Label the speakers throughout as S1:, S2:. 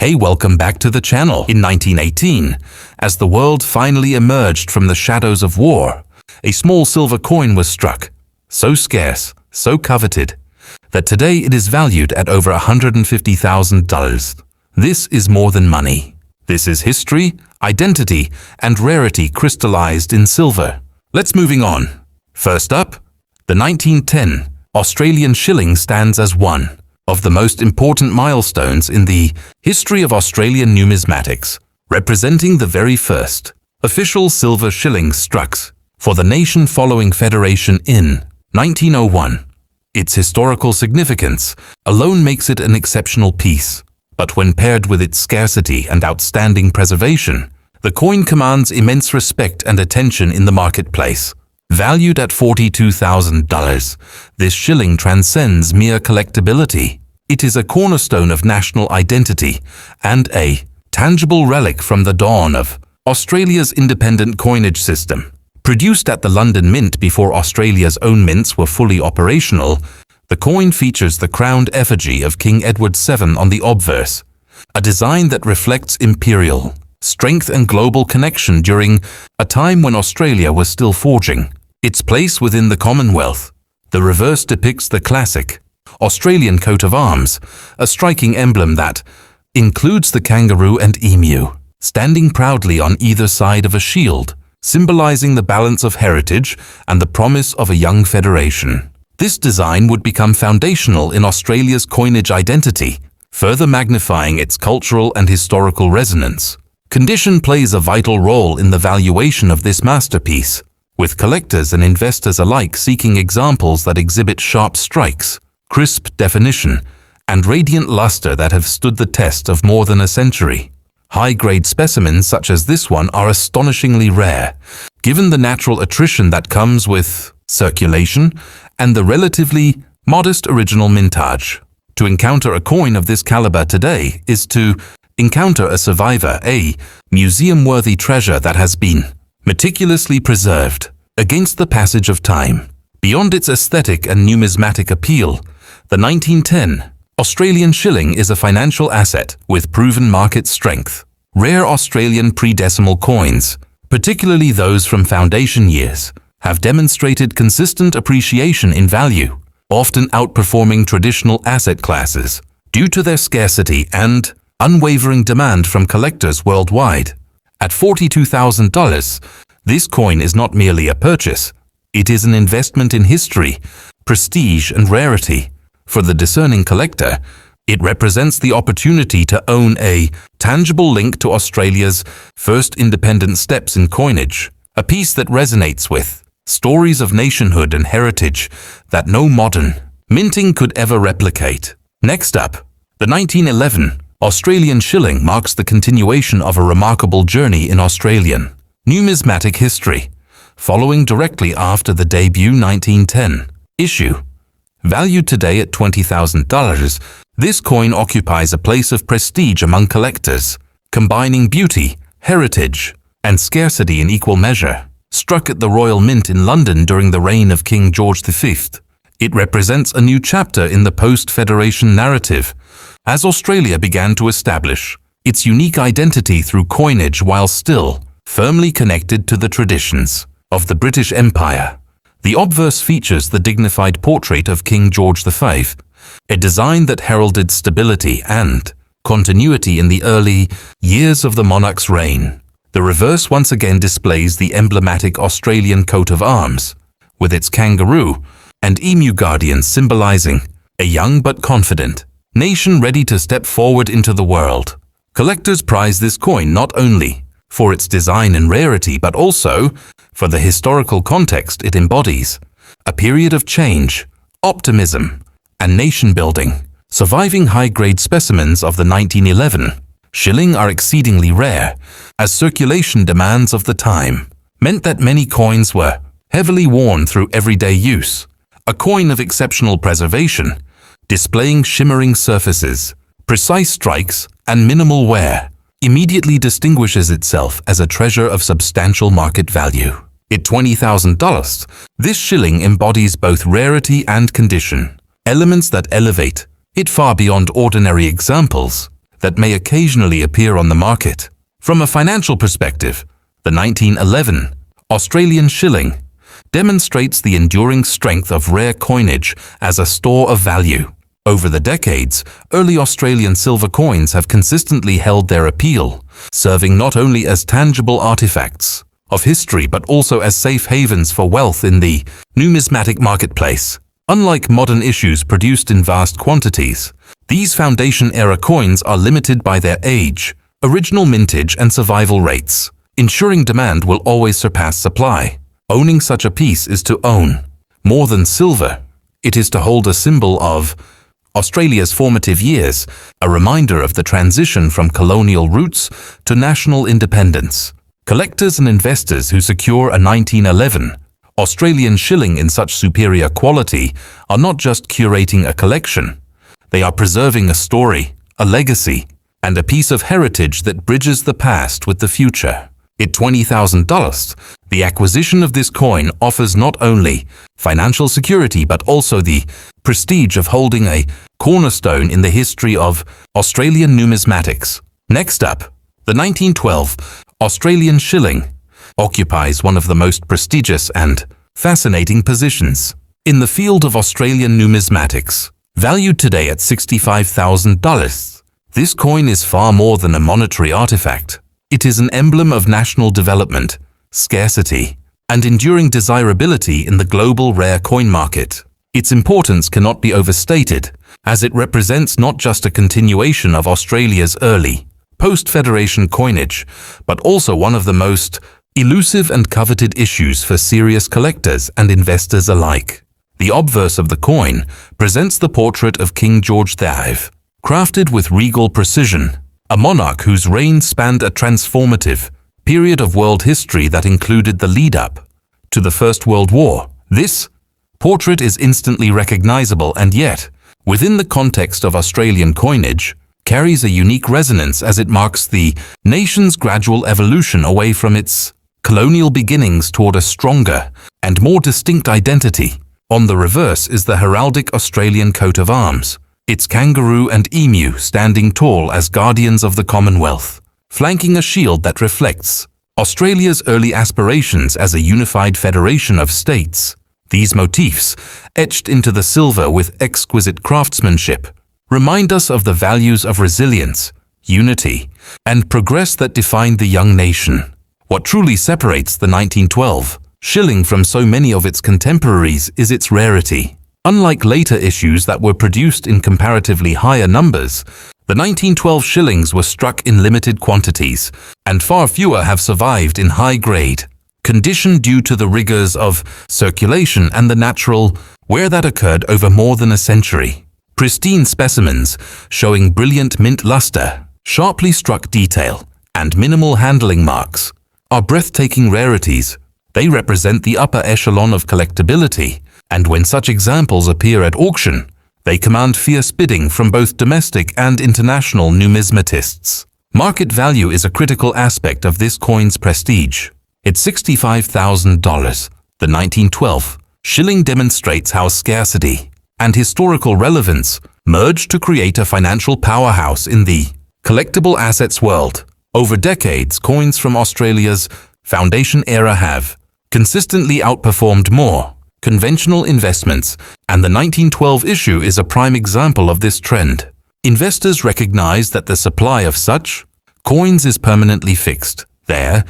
S1: Hey, welcome back to the channel. In 1918, as the world finally emerged from the shadows of war, a small silver coin was struck, so scarce, so coveted, that today it is valued at over $150,000. This is more than money. This is history, identity, and rarity crystallized in silver. Let's moving on. First up, the 1910 Australian Shilling stands as one of the most important milestones in the history of Australian numismatics, representing the very first official silver shilling struck for the nation following Federation in 1901. Its historical significance alone makes it an exceptional piece, but when paired with its scarcity and outstanding preservation, the coin commands immense respect and attention in the marketplace. Valued at $42,000, this shilling transcends mere collectability. It is a cornerstone of national identity and a tangible relic from the dawn of Australia's independent coinage system. Produced at the London Mint before Australia's own mints were fully operational, the coin features the crowned effigy of King Edward VII on the obverse, a design that reflects imperial strength and global connection during a time when Australia was still forging its place within the Commonwealth. The reverse depicts the classic Australian coat of arms, a striking emblem that includes the kangaroo and emu, standing proudly on either side of a shield, symbolizing the balance of heritage and the promise of a young federation. This design would become foundational in Australia's coinage identity, further magnifying its cultural and historical resonance. Condition plays a vital role in the valuation of this masterpiece, with collectors and investors alike seeking examples that exhibit sharp strikes, crisp definition, and radiant luster that have stood the test of more than a century. High-grade specimens such as this one are astonishingly rare, given the natural attrition that comes with circulation and the relatively modest original mintage. To encounter a coin of this caliber today is to encounter a survivor, a museum-worthy treasure that has been meticulously preserved against the passage of time. Beyond its aesthetic and numismatic appeal, the 1910 Australian Shilling is a financial asset with proven market strength. Rare Australian pre-decimal coins, particularly those from foundation years, have demonstrated consistent appreciation in value, often outperforming traditional asset classes due to their scarcity and unwavering demand from collectors worldwide. At $42,000, this coin is not merely a purchase, it is an investment in history, prestige, and rarity. For the discerning collector, it represents the opportunity to own a tangible link to Australia's first independent steps in coinage, a piece that resonates with stories of nationhood and heritage that no modern minting could ever replicate. Next up, the 1911 Australian Shilling marks the continuation of a remarkable journey in Australian numismatic history, following directly after the debut 1910 issue. Valued today at $20,000, this coin occupies a place of prestige among collectors, combining beauty, heritage, and scarcity in equal measure. Struck at the Royal Mint in London during the reign of King George V, it represents a new chapter in the post-Federation narrative, as Australia began to establish its unique identity through coinage while still firmly connected to the traditions of the British Empire. The obverse features the dignified portrait of King George V, a design that heralded stability and continuity in the early years of the monarch's reign. The reverse once again displays the emblematic Australian coat of arms, with its kangaroo and emu guardians symbolizing a young but confident nation ready to step forward into the world. Collectors prize this coin not only for its design and rarity, but also for the historical context it embodies, a period of change, optimism, and nation-building. Surviving high-grade specimens of the 1911 shilling are exceedingly rare, as circulation demands of the time meant that many coins were heavily worn through everyday use. A coin of exceptional preservation, displaying shimmering surfaces, precise strikes, and minimal wear, immediately distinguishes itself as a treasure of substantial market value. At $20,000, this shilling embodies both rarity and condition, elements that elevate it far beyond ordinary examples. that may occasionally appear on the market. From a financial perspective, the 1911 Australian Shilling demonstrates the enduring strength of rare coinage as a store of value. Over the decades, early Australian silver coins have consistently held their appeal, serving not only as tangible artifacts of history but also as safe havens for wealth in the numismatic marketplace. Unlike modern issues produced in vast quantities, these Foundation-era coins are limited by their age, original mintage and survival rates, ensuring demand will always surpass supply. Owning such a piece is to own more than silver. It is to hold a symbol of Australia's formative years, a reminder of the transition from colonial roots to national independence. Collectors and investors who secure a 1911 Australian shilling in such superior quality are not just curating a collection. They are preserving a story, a legacy, and a piece of heritage that bridges the past with the future. At $20,000, the acquisition of this coin offers not only financial security but also the prestige of holding a cornerstone in the history of Australian numismatics. Next up, the 1912 Australian Shilling occupies one of the most prestigious and fascinating positions in the field of Australian numismatics. Valued today at $65,000, this coin is far more than a monetary artifact. It is an emblem of national development, scarcity, and enduring desirability in the global rare coin market. Its importance cannot be overstated, as it represents not just a continuation of Australia's early, post-Federation coinage, but also one of the most elusive and coveted issues for serious collectors and investors alike. The obverse of the coin presents the portrait of King George V, crafted with regal precision, a monarch whose reign spanned a transformative period of world history that included the lead-up to the First World War. This portrait is instantly recognizable and yet, within the context of Australian coinage, carries a unique resonance as it marks the nation's gradual evolution away from its colonial beginnings toward a stronger and more distinct identity. On the reverse is the heraldic Australian coat of arms, its kangaroo and emu standing tall as guardians of the Commonwealth, flanking a shield that reflects Australia's early aspirations as a unified federation of states. These motifs, etched into the silver with exquisite craftsmanship, remind us of the values of resilience, unity, and progress that defined the young nation. What truly separates the 1912 shilling from so many of its contemporaries is its rarity. Unlike later issues that were produced in comparatively higher numbers, the 1912 shillings were struck in limited quantities, and far fewer have survived in high-grade condition due to the rigors of circulation and the natural wear that occurred over more than a century. Pristine specimens showing brilliant mint luster, sharply struck detail, and minimal handling marks are breathtaking rarities. They represent the upper echelon of collectability, and when such examples appear at auction, they command fierce bidding from both domestic and international numismatists. Market value is a critical aspect of this coin's prestige. At $65,000, the 1912 shilling demonstrates how scarcity and historical relevance merge to create a financial powerhouse in the collectible assets world. Over decades, coins from Australia's Foundation era have consistently outperformed more conventional investments, and the 1912 issue is a prime example of this trend. Investors recognize that the supply of such coins is permanently fixed. There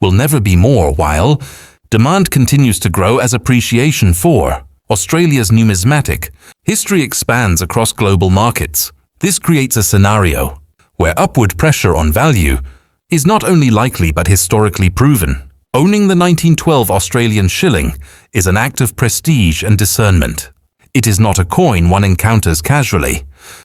S1: will never be more, while demand continues to grow as appreciation for Australia's numismatic history expands across global markets. This creates a scenario where upward pressure on value is not only likely but historically proven. Owning the 1912 Australian shilling is an act of prestige and discernment. It is not a coin one encounters casually.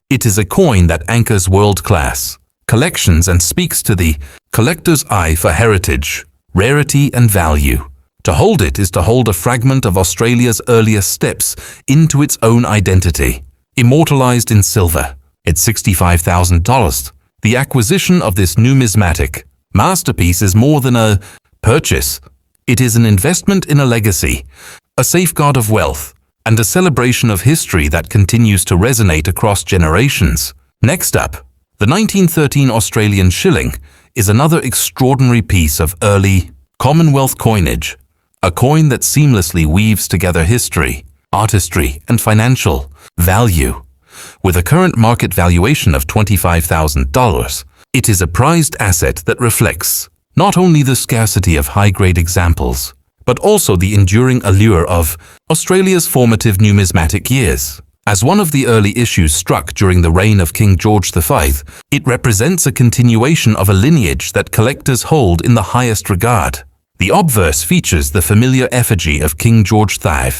S1: It is a coin that anchors world-class collections and speaks to the collector's eye for heritage, rarity, and value. To hold it is to hold a fragment of Australia's earliest steps into its own identity, immortalized in silver. At $65,000, the acquisition of this numismatic masterpiece is more than a purchase. It is an investment in a legacy, a safeguard of wealth, and a celebration of history that continues to resonate across generations. Next up, The 1913 Australian Shilling is another extraordinary piece of early Commonwealth coinage, a coin that seamlessly weaves together history, artistry, and financial value. With a current market valuation of $25,000, it is a prized asset that reflects not only the scarcity of high-grade examples, but also the enduring allure of Australia's formative numismatic years. As one of the early issues struck during the reign of King George V, it represents a continuation of a lineage that collectors hold in the highest regard. The obverse features the familiar effigy of King George V,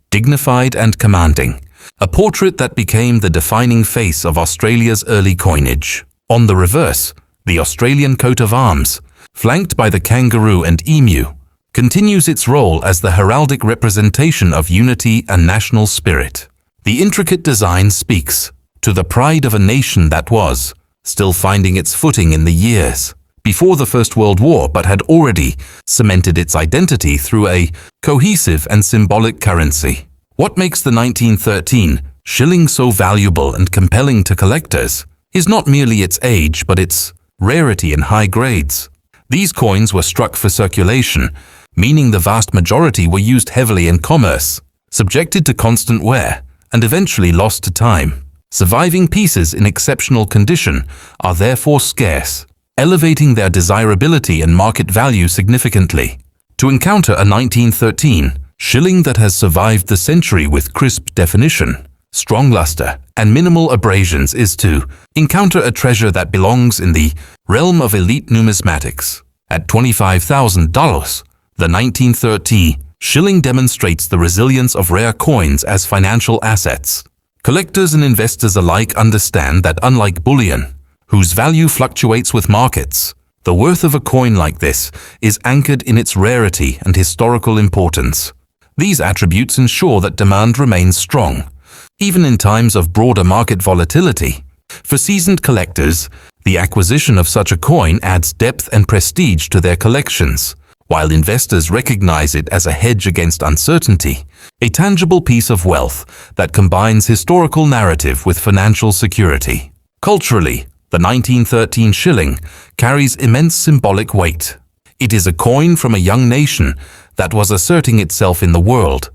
S1: dignified and commanding, a portrait that became the defining face of Australia's early coinage. On the reverse, the Australian coat of arms, flanked by the kangaroo and emu, continues its role as the heraldic representation of unity and national spirit. The intricate design speaks to the pride of a nation that was still finding its footing in the years before the First World War, but had already cemented its identity through a cohesive and symbolic currency. What makes the 1913 shilling so valuable and compelling to collectors is not merely its age, but its rarity and high grades. These coins were struck for circulation, meaning the vast majority were used heavily in commerce, subjected to constant wear, and eventually lost to time. Surviving pieces in exceptional condition are therefore scarce, elevating their desirability and market value significantly. To encounter a 1913 shilling that has survived the century with crisp definition, strong luster, and minimal abrasions is to encounter a treasure that belongs in the realm of elite numismatics. At $25,000, the 1913 shilling demonstrates the resilience of rare coins as financial assets. Collectors and investors alike understand that unlike bullion, whose value fluctuates with markets, the worth of a coin like this is anchored in its rarity and historical importance. These attributes ensure that demand remains strong, even in times of broader market volatility. For seasoned collectors, the acquisition of such a coin adds depth and prestige to their collections, while investors recognize it as a hedge against uncertainty, a tangible piece of wealth that combines historical narrative with financial security. Culturally, the 1913 shilling carries immense symbolic weight. It is a coin from a young nation that was asserting itself in the world,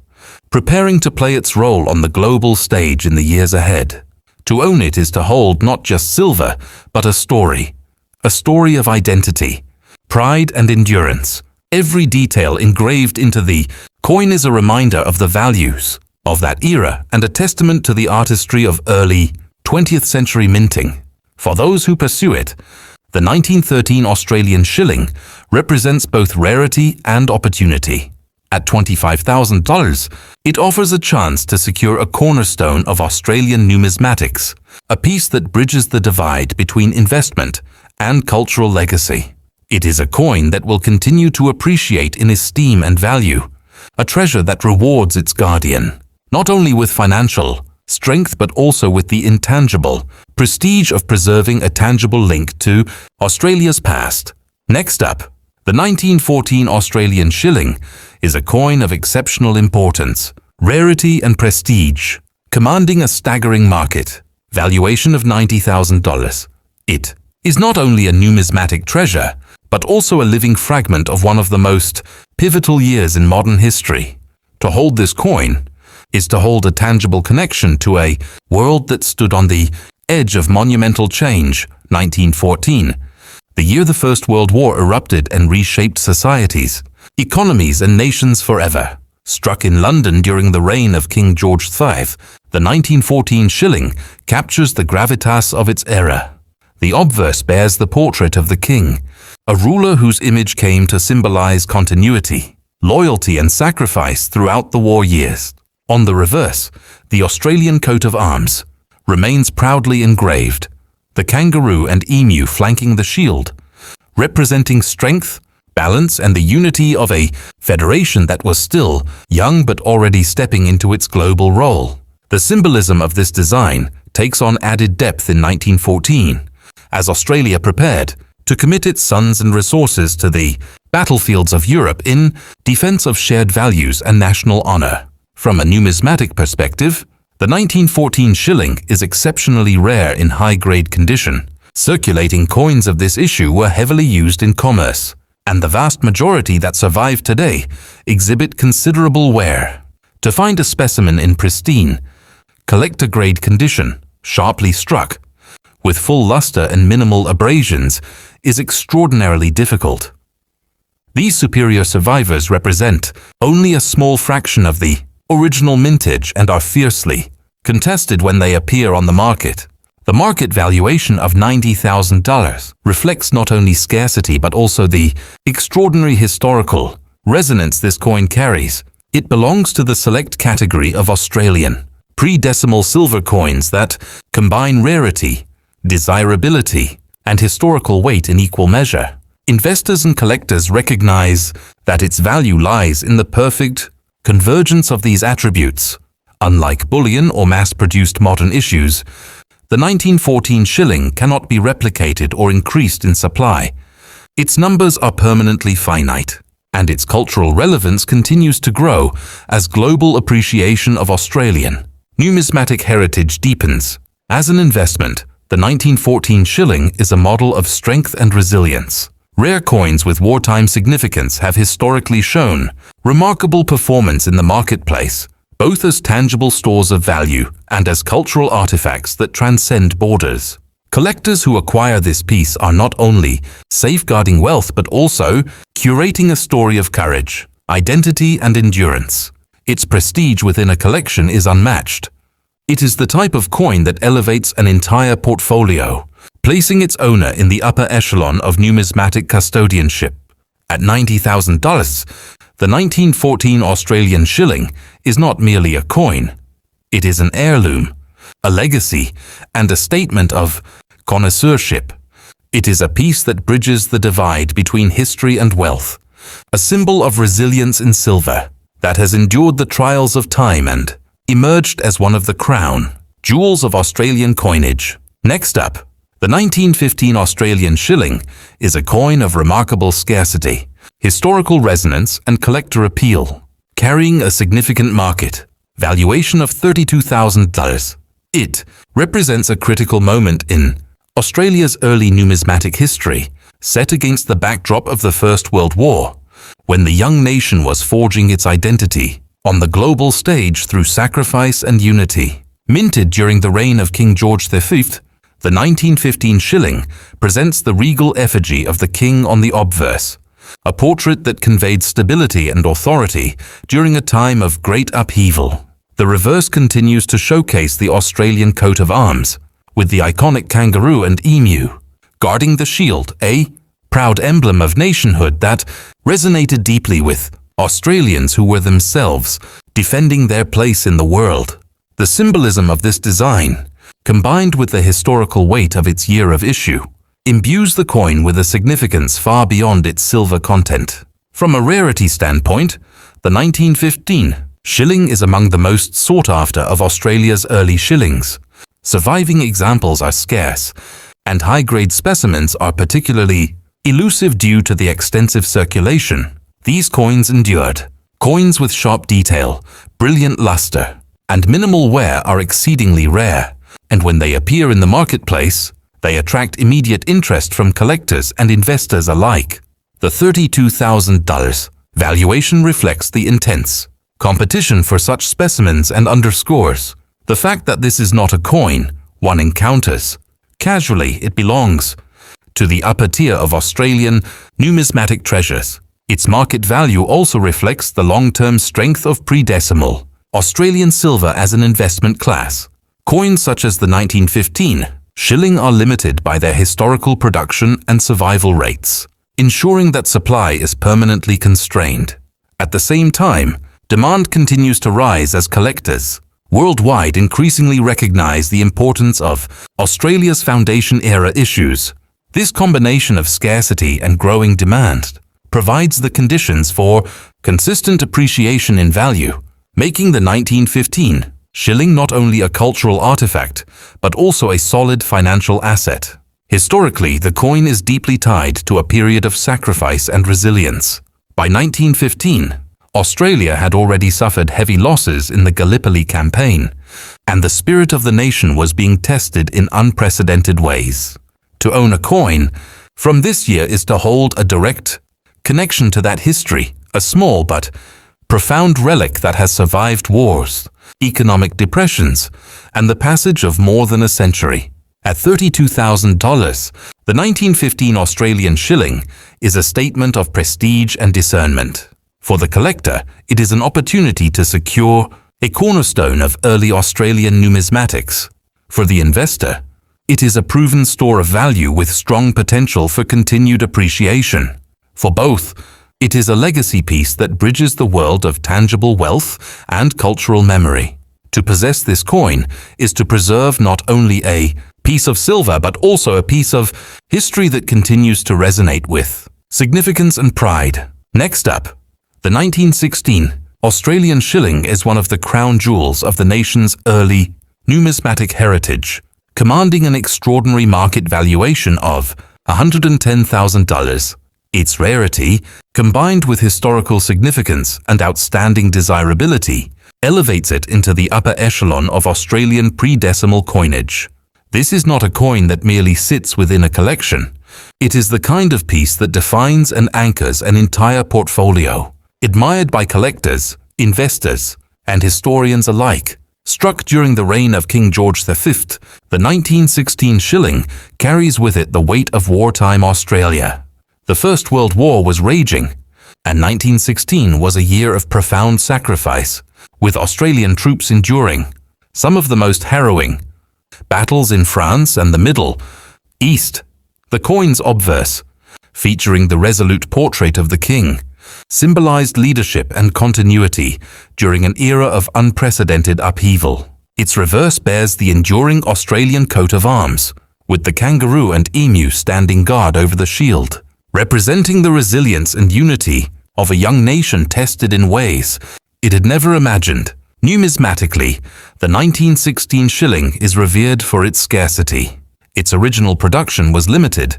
S1: preparing to play its role on the global stage in the years ahead. To own it is to hold not just silver, but a story of identity, pride, and endurance. Every detail engraved into the coin is a reminder of the values of that era and a testament to the artistry of early 20th century minting. For those who pursue it, the 1913 Australian shilling represents both rarity and opportunity. At $25,000, it offers a chance to secure a cornerstone of Australian numismatics, a piece that bridges the divide between investment and cultural legacy. It is a coin that will continue to appreciate in esteem and value, a treasure that rewards its guardian, not only with financial strength but also with the intangible prestige of preserving a tangible link to Australia's past. Next up, the 1914 Australian shilling is a coin of exceptional importance, rarity and prestige, commanding a staggering market valuation of $90,000. It is not only a numismatic treasure, but also a living fragment of one of the most pivotal years in modern history. To hold this coin is to hold a tangible connection to a world that stood on the edge of monumental change. 1914, the year the First World War erupted and reshaped societies, economies, and nations forever. Struck in London during the reign of King George V, the 1914 shilling captures the gravitas of its era. The obverse bears the portrait of the king, a ruler whose image came to symbolize continuity, loyalty, and sacrifice throughout the war years. On the reverse, the Australian coat of arms remains proudly engraved, the kangaroo and emu flanking the shield, representing strength, balance, and the unity of a federation that was still young but already stepping into its global role. The symbolism of this design takes on added depth in 1914, as Australia prepared to commit its sons and resources to the battlefields of Europe in defense of shared values and national honor. From a numismatic perspective, the 1914 shilling is exceptionally rare in high-grade condition, Circulating coins of this issue were heavily used in commerce, and the vast majority that survive today exhibit considerable wear. To find a specimen in pristine, collector-grade condition, sharply struck, with full luster and minimal abrasions, is extraordinarily difficult. These superior survivors represent only a small fraction of the original mintage and are fiercely contested when they appear on the market. The market valuation of $90,000 reflects not only scarcity but also the extraordinary historical resonance this coin carries. It belongs to the select category of Australian pre-decimal silver coins that combine rarity, desirability, and historical weight in equal measure. Investors and collectors recognize that its value lies in the perfect convergence of these attributes. Unlike bullion or mass-produced modern issues, the 1914 shilling cannot be replicated or increased in supply. Its numbers are permanently finite, and its cultural relevance continues to grow as global appreciation of Australian numismatic heritage deepens. As an investment, the 1914 shilling is a model of strength and resilience. Rare coins with wartime significance have historically shown remarkable performance in the marketplace, both as tangible stores of value and as cultural artifacts that transcend borders. Collectors who acquire this piece are not only safeguarding wealth but also curating a story of courage, identity, and endurance. Its prestige within a collection is unmatched. It is the type of coin that elevates an entire portfolio, placing its owner in the upper echelon of numismatic custodianship. At $90,000, the 1914 Australian shilling is not merely a coin. It is an heirloom, a legacy, and a statement of connoisseurship. It is a piece that bridges the divide between history and wealth, a symbol of resilience in silver that has endured the trials of time and emerged as one of the crown jewels of Australian coinage. Next up, the 1915 Australian shilling is a coin of remarkable scarcity, historical resonance, and collector appeal, carrying a significant market valuation of $32,000. It represents a critical moment in Australia's early numismatic history, set against the backdrop of the First World War, when the young nation was forging its identity on the global stage through sacrifice and unity. Minted during the reign of King George V, the 1915 shilling presents the regal effigy of the king on the obverse, a portrait that conveyed stability and authority during a time of great upheaval. The reverse continues to showcase the Australian coat of arms, with the iconic kangaroo and emu guarding the shield, a proud emblem of nationhood that resonated deeply with Australians who were themselves defending their place in the world. The symbolism of this design, combined with the historical weight of its year of issue, imbues the coin with a significance far beyond its silver content. From a rarity standpoint, the 1915 shilling is among the most sought after of Australia's early shillings. Surviving examples are scarce, and high-grade specimens are particularly elusive due to the extensive circulation. These coins endured. Coins with sharp detail, brilliant luster, and minimal wear are exceedingly rare, and when they appear in the marketplace, they attract immediate interest from collectors and investors alike. The $32,000 valuation reflects the intense competition for such specimens and underscores the fact that this is not a coin one encounters casually. It belongs to the upper tier of Australian numismatic treasures. Its market value also reflects the long-term strength of pre-decimal Australian silver as an investment class. Coins such as the 1915 shilling are limited by their historical production and survival rates, ensuring that supply is permanently constrained. At the same time, demand continues to rise as collectors worldwide increasingly recognize the importance of Australia's foundation-era issues. This combination of scarcity and growing demand provides the conditions for consistent appreciation in value, making the 1915 shilling not only a cultural artifact, but also a solid financial asset. Historically, the coin is deeply tied to a period of sacrifice and resilience. By 1915, Australia had already suffered heavy losses in the Gallipoli campaign, and the spirit of the nation was being tested in unprecedented ways. To own a coin from this year is to hold a direct connection to that history, a small but profound relic that has survived wars, economic depressions, and the passage of more than a century. At $32,000, the 1915 Australian shilling is a statement of prestige and discernment. For the collector, it is an opportunity to secure a cornerstone of early Australian numismatics. For the investor, it is a proven store of value with strong potential for continued appreciation. For both, it is a legacy piece that bridges the world of tangible wealth and cultural memory. To possess this coin is to preserve not only a piece of silver but also a piece of history that continues to resonate with significance and pride. Next up, the 1916 Australian shilling is one of the crown jewels of the nation's early numismatic heritage, commanding an extraordinary market valuation of $110,000. Its rarity, combined with historical significance and outstanding desirability, elevates it into the upper echelon of Australian pre-decimal coinage. This is not a coin that merely sits within a collection. It is the kind of piece that defines and anchors an entire portfolio, admired by collectors, investors, and historians alike. Struck during the reign of King George V, the 1916 shilling carries with it the weight of wartime Australia. The First World War was raging, and 1916 was a year of profound sacrifice, with Australian troops enduring some of the most harrowing battles in France and the Middle East. The coin's obverse, featuring the resolute portrait of the king, symbolized leadership and continuity during an era of unprecedented upheaval. Its reverse bears the enduring Australian coat of arms, with the kangaroo and emu standing guard over the shield, representing the resilience and unity of a young nation tested in ways it had never imagined. Numismatically, the 1916 shilling is revered for its scarcity. Its original production was limited,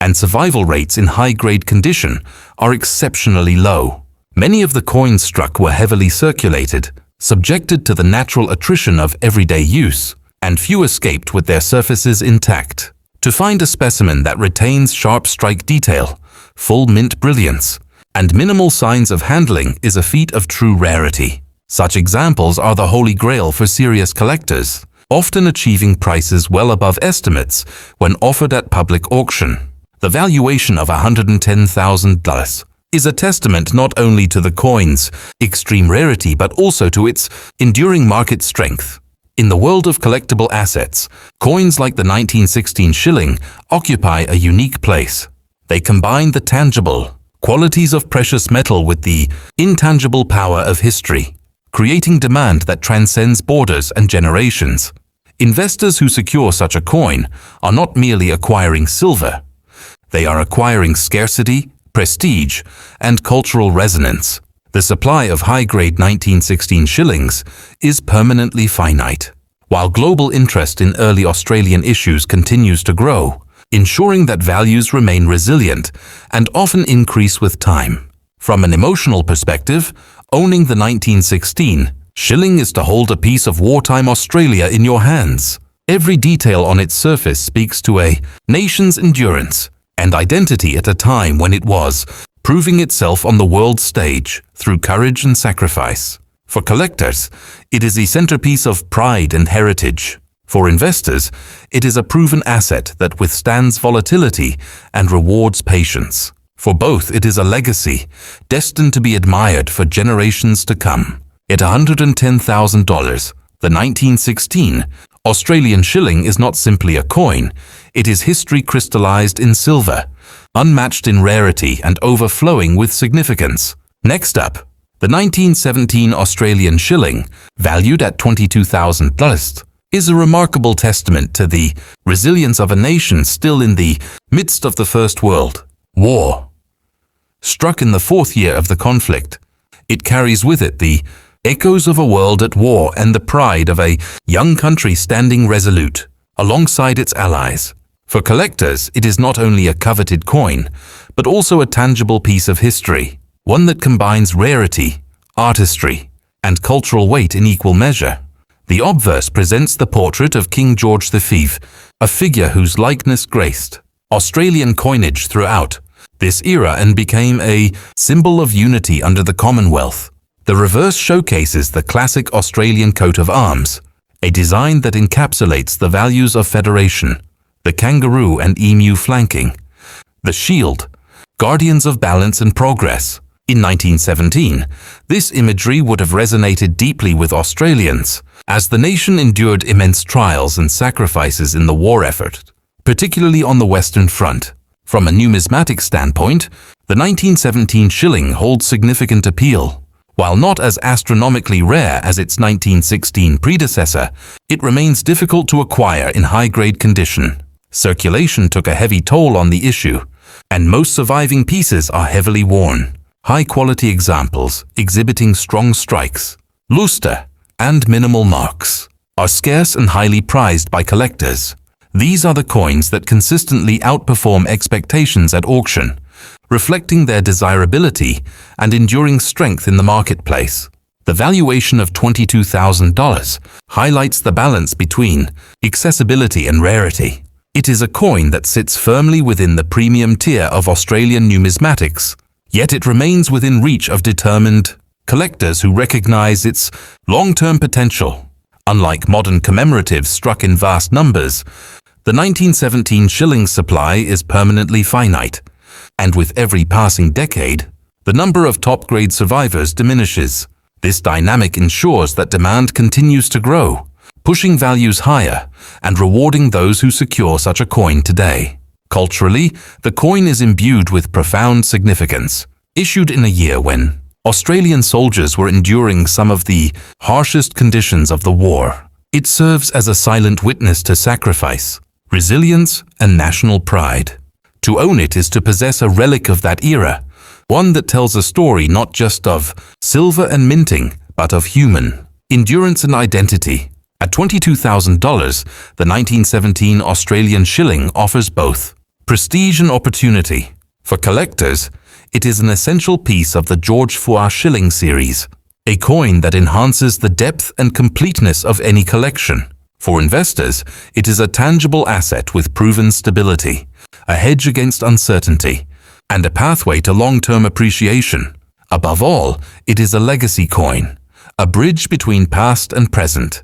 S1: and survival rates in high-grade condition are exceptionally low. Many of the coins struck were heavily circulated, subjected to the natural attrition of everyday use, and few escaped with their surfaces intact. To find a specimen that retains sharp strike detail, full mint brilliance, and minimal signs of handling is a feat of true rarity. Such examples are the holy grail for serious collectors, often achieving prices well above estimates when offered at public auction. The valuation of $110,000 is a testament not only to the coin's extreme rarity but also to its enduring market strength. In the world of collectible assets, coins like the 1916 shilling occupy a unique place. They combine the tangible qualities of precious metal with the intangible power of history, creating demand that transcends borders and generations. Investors who secure such a coin are not merely acquiring silver. They are acquiring scarcity, prestige, and cultural resonance. The supply of high-grade 1916 shillings is permanently finite, while global interest in early Australian issues continues to grow, ensuring that values remain resilient and often increase with time. From an emotional perspective, owning the 1916 shilling is to hold a piece of wartime Australia in your hands. Every detail on its surface speaks to a nation's endurance and identity at a time when it was proving itself on the world stage through courage and sacrifice. For collectors, it is a centerpiece of pride and heritage. For investors, it is a proven asset that withstands volatility and rewards patience. For both, it is a legacy destined to be admired for generations to come. At $110,000, the 1916 Australian shilling is not simply a coin, it is history crystallized in silver, unmatched in rarity and overflowing with significance. Next up, the 1917 Australian shilling, valued at $22,000, is a remarkable testament to the resilience of a nation still in the midst of the First World War. Struck in the fourth year of the conflict, it carries with it the echoes of a world at war and the pride of a young country standing resolute alongside its allies. For collectors, it is not only a coveted coin, but also a tangible piece of history, one that combines rarity, artistry, and cultural weight in equal measure. The obverse presents the portrait of King George V, a figure whose likeness graced Australian coinage throughout this era and became a symbol of unity under the Commonwealth. The reverse showcases the classic Australian coat of arms, a design that encapsulates the values of federation, the kangaroo and emu flanking, the shield, guardians of balance and progress. In 1917, this imagery would have resonated deeply with Australians, as the nation endured immense trials and sacrifices in the war effort, particularly on the Western Front. From a numismatic standpoint, the 1917 shilling holds significant appeal. While not as astronomically rare as its 1916 predecessor, it remains difficult to acquire in high-grade condition. Circulation took a heavy toll on the issue, and most surviving pieces are heavily worn. High-quality examples exhibiting strong strikes, lustre, and minimal marks are scarce and highly prized by collectors. These are the coins that consistently outperform expectations at auction, reflecting their desirability and enduring strength in the marketplace. The valuation of $22,000 highlights the balance between accessibility and rarity. It is a coin that sits firmly within the premium tier of Australian numismatics, yet it remains within reach of determined collectors who recognize its long-term potential. Unlike modern commemoratives struck in vast numbers, the 1917 shilling supply is permanently finite, and with every passing decade, the number of top-grade survivors diminishes. This dynamic ensures that demand continues to grow, pushing values higher and rewarding those who secure such a coin today. Culturally, the coin is imbued with profound significance. Issued in a year when Australian soldiers were enduring some of the harshest conditions of the war, it serves as a silent witness to sacrifice, resilience, and national pride. To own it is to possess a relic of that era, one that tells a story not just of silver and minting, but of human endurance and identity. At $22,000, the 1917 Australian shilling offers both prestige and opportunity. For collectors, it is an essential piece of the George Fouar shilling series, a coin that enhances the depth and completeness of any collection. For investors, it is a tangible asset with proven stability, a hedge against uncertainty, and a pathway to long-term appreciation. Above all, it is a legacy coin, a bridge between past and present,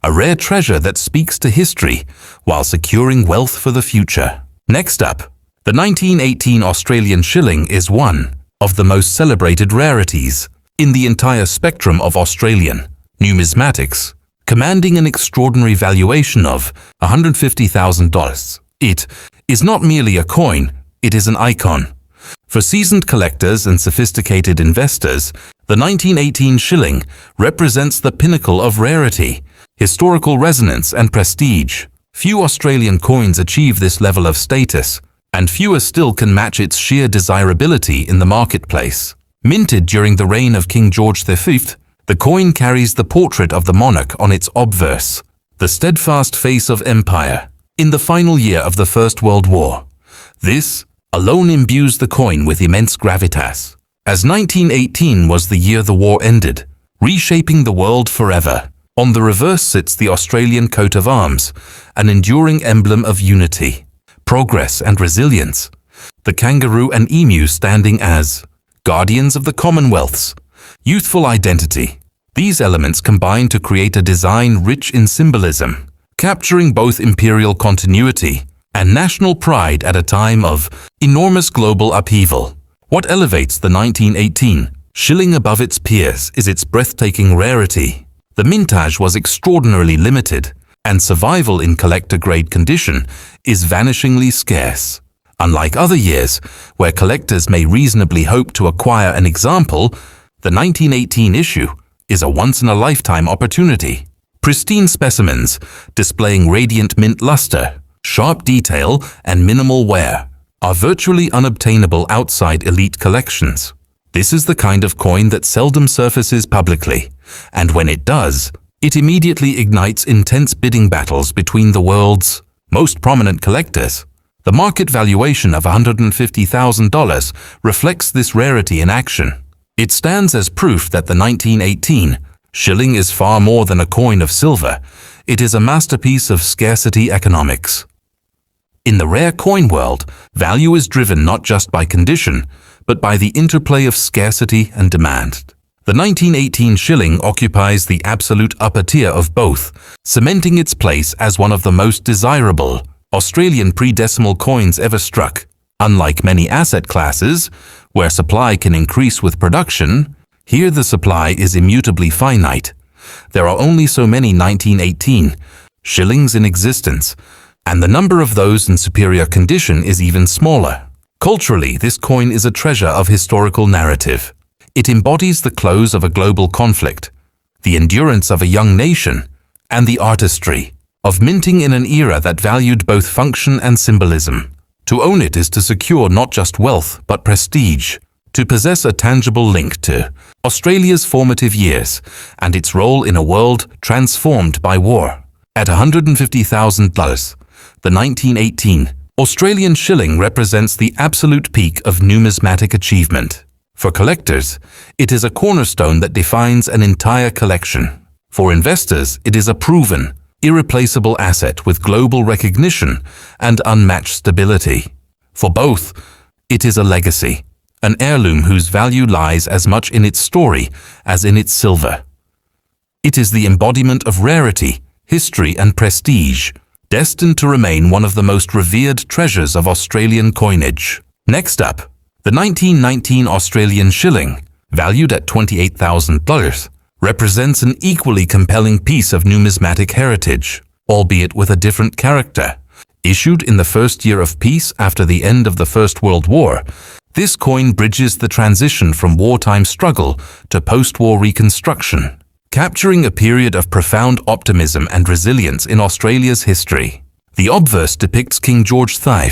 S1: a rare treasure that speaks to history while securing wealth for the future. Next up, the 1918 Australian shilling is one of the most celebrated rarities in the entire spectrum of Australian numismatics, commanding an extraordinary valuation of $150,000. It is not merely a coin, it is an icon. For seasoned collectors and sophisticated investors, the 1918 shilling represents the pinnacle of rarity, historical resonance, and prestige. Few Australian coins achieve this level of status, and fewer still can match its sheer desirability in the marketplace. Minted during the reign of King George V, the coin carries the portrait of the monarch on its obverse, the steadfast face of empire, in the final year of the First World War. This alone imbues the coin with immense gravitas, as 1918 was the year the war ended, reshaping the world forever. On the reverse sits the Australian coat of arms, an enduring emblem of unity, progress, and resilience. The kangaroo and emu standing as guardians of the Commonwealth's youthful identity. These elements combine to create a design rich in symbolism, capturing both imperial continuity and national pride at a time of enormous global upheaval. What elevates the 1918 shilling above its peers is its breathtaking rarity. The mintage was extraordinarily limited, and survival in collector-grade condition is vanishingly scarce. Unlike other years, where collectors may reasonably hope to acquire an example, the 1918 issue is a once-in-a-lifetime opportunity. Pristine specimens displaying radiant mint luster, sharp detail, and minimal wear are virtually unobtainable outside elite collections. This is the kind of coin that seldom surfaces publicly, and when it does, it immediately ignites intense bidding battles between the world's most prominent collectors. The market valuation of $150,000 reflects this rarity in action. It stands as proof that the 1918 shilling is far more than a coin of silver. It is a masterpiece of scarcity economics. In the rare coin world, value is driven not just by condition, but by the interplay of scarcity and demand. The 1918 shilling occupies the absolute upper tier of both, cementing its place as one of the most desirable Australian pre-decimal coins ever struck. Unlike many asset classes, where supply can increase with production, here the supply is immutably finite. There are only so many 1918 shillings in existence, and the number of those in superior condition is even smaller. Culturally, this coin is a treasure of historical narrative. It embodies the close of a global conflict, the endurance of a young nation, and the artistry of minting in an era that valued both function and symbolism. To own it is to secure not just wealth, but prestige, to possess a tangible link to Australia's formative years and its role in a world transformed by war. At $150,000, the 1918 Australian shilling represents the absolute peak of numismatic achievement. For collectors, it is a cornerstone that defines an entire collection. For investors, it is a proven, irreplaceable asset with global recognition and unmatched stability. For both, it is a legacy, an heirloom whose value lies as much in its story as in its silver. It is the embodiment of rarity, history, and prestige, destined to remain one of the most revered treasures of Australian coinage. Next up, the 1919 Australian shilling, valued at $28,000, represents an equally compelling piece of numismatic heritage, albeit with a different character. Issued in the first year of peace after the end of the First World War, this coin bridges the transition from wartime struggle to post-war reconstruction, capturing a period of profound optimism and resilience in Australia's history. The obverse depicts King George V,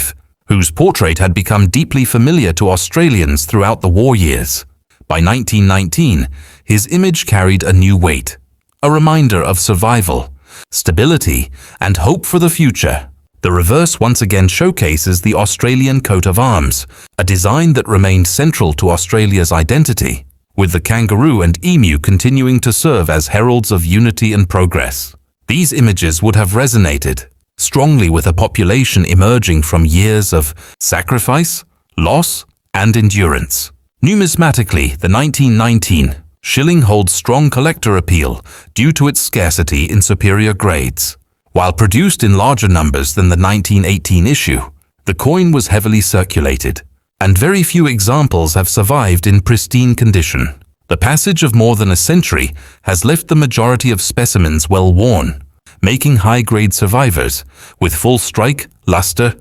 S1: whose portrait had become deeply familiar to Australians throughout the war years. By 1919, his image carried a new weight, a reminder of survival, stability, and hope for the future. The reverse once again showcases the Australian coat of arms, a design that remained central to Australia's identity, with the kangaroo and emu continuing to serve as heralds of unity and progress. These images would have resonated strongly with a population emerging from years of sacrifice, loss, and endurance. Numismatically, the 1919 shilling holds strong collector appeal due to its scarcity in superior grades. While produced in larger numbers than the 1918 issue, the coin was heavily circulated, and very few examples have survived in pristine condition. The passage of more than a century has left the majority of specimens well worn, making high-grade survivors with full strike, luster,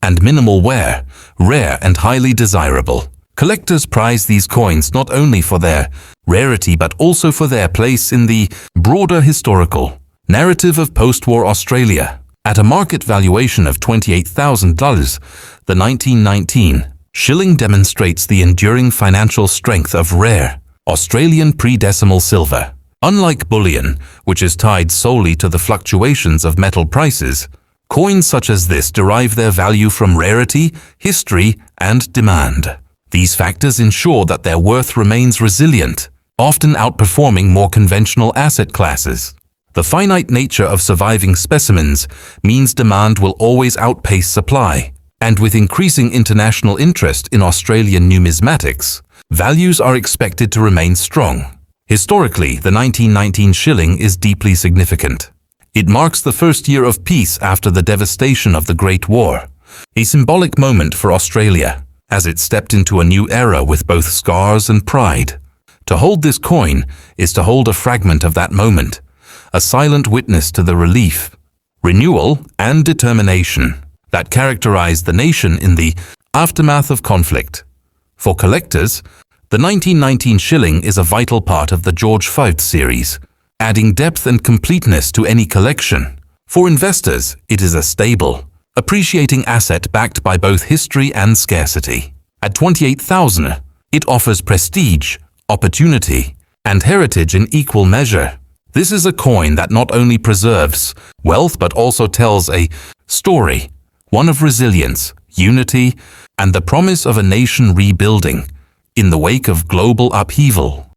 S1: and minimal wear rare and highly desirable. Collectors prize these coins not only for their rarity but also for their place in the broader historical narrative of post-war Australia. At a market valuation of $28,000, the 1919 shilling demonstrates the enduring financial strength of rare Australian pre-decimal silver. Unlike bullion, which is tied solely to the fluctuations of metal prices, coins such as this derive their value from rarity, history, and demand. These factors ensure that their worth remains resilient, often outperforming more conventional asset classes. The finite nature of surviving specimens means demand will always outpace supply, and with increasing international interest in Australian numismatics, values are expected to remain strong. Historically, the 1919 shilling is deeply significant. It marks the first year of peace after the devastation of the Great War, a symbolic moment for Australia, as it stepped into a new era with both scars and pride. To hold this coin is to hold a fragment of that moment, a silent witness to the relief, renewal, and determination that characterized the nation in the aftermath of conflict. For collectors, the 1919 shilling is a vital part of the George V series, adding depth and completeness to any collection. For investors, it is a stable, appreciating asset backed by both history and scarcity. At $28,000, it offers prestige, opportunity, and heritage in equal measure. This is a coin that not only preserves wealth but also tells a story, one of resilience, unity, and the promise of a nation rebuilding in the wake of global upheaval.